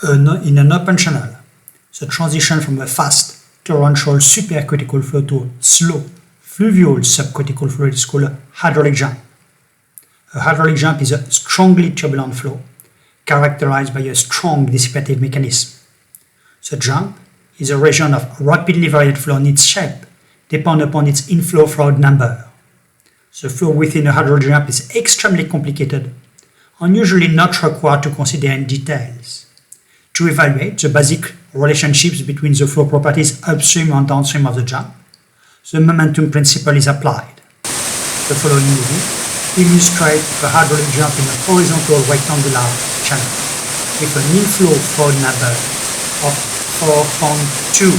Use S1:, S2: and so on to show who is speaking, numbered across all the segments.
S1: in an open channel, the transition from a fast torrential supercritical flow to a slow fluvial subcritical flow is called a hydraulic jump. A hydraulic jump is a strongly turbulent flow characterized by a strong dissipative mechanism. The jump is a region of rapidly varied flow and its shape depends upon its inflow Froude number. The flow within a hydraulic jump is extremely complicated and usually not required to consider in details. To evaluate the basic relationships between the flow properties upstream and downstream of the jump, the momentum principle is applied. The following movie illustrates a hydraulic jump in a horizontal rectangular channel with an inflow Froude number of 4.2.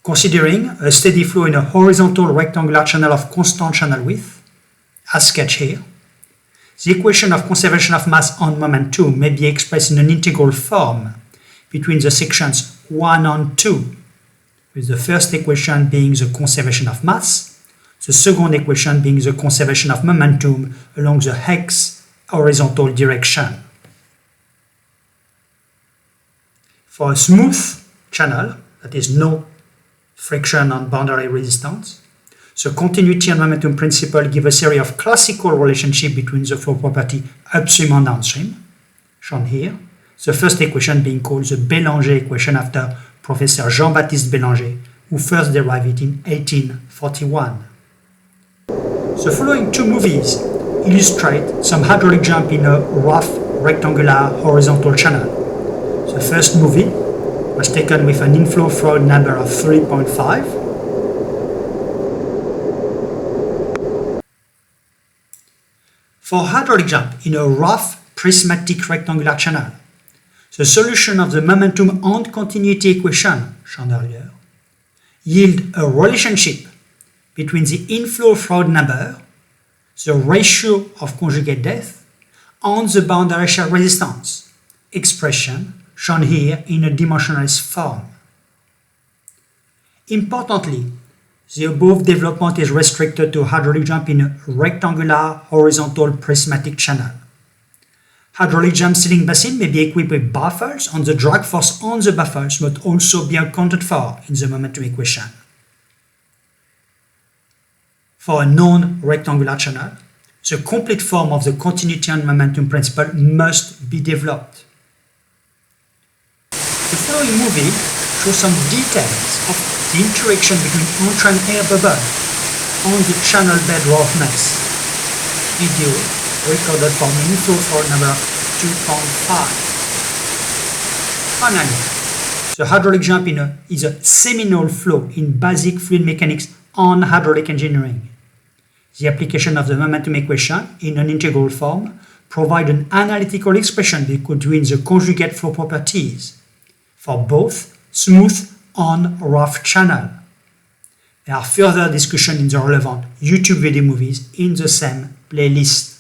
S1: Considering a steady flow in a horizontal rectangular channel of constant channel width, as sketched here, the equation of conservation of mass and momentum may be expressed in an integral form between the sections 1 and 2, with the first equation being the conservation of mass, the second equation being the conservation of momentum along the x horizontal direction. For a smooth channel, that is no friction and boundary resistance, the continuity and momentum principle give a series of classical relationships between the flow property upstream and downstream, shown here, the first equation being called the Bélanger equation after Professor Jean-Baptiste Bélanger, who first derived it in 1841. The following two movies illustrate some hydraulic jump in a rough rectangular horizontal channel. The first movie was taken with an inflow Froude number of 3.5. For hydraulic jump in a rough prismatic rectangular channel, the solution of the momentum and continuity equation, shown earlier, yield a relationship between the inflow Froude number, the ratio of conjugate depth, and the boundary shear resistance, expression shown here in a dimensionless form. Importantly, the above development is restricted to hydraulic jump in a rectangular horizontal prismatic channel. Hydraulic jump sealing basin may be equipped with baffles, and the drag force on the baffles must also be accounted for in the momentum equation. For a non-rectangular channel, the complete form of the continuity and momentum principle must be developed. The following movie shows some details of the interaction between entrant air bubble and the channel bed roughness. Video recorded from inflow Froude number 2.5. Finally, the hydraulic jump is a seminal flow in basic fluid mechanics and hydraulic engineering. The application of the momentum equation in an integral form provides an analytical expression between the conjugate flow properties for both smooth and rough channel. There are further discussions in the relevant YouTube video movies in the same playlist.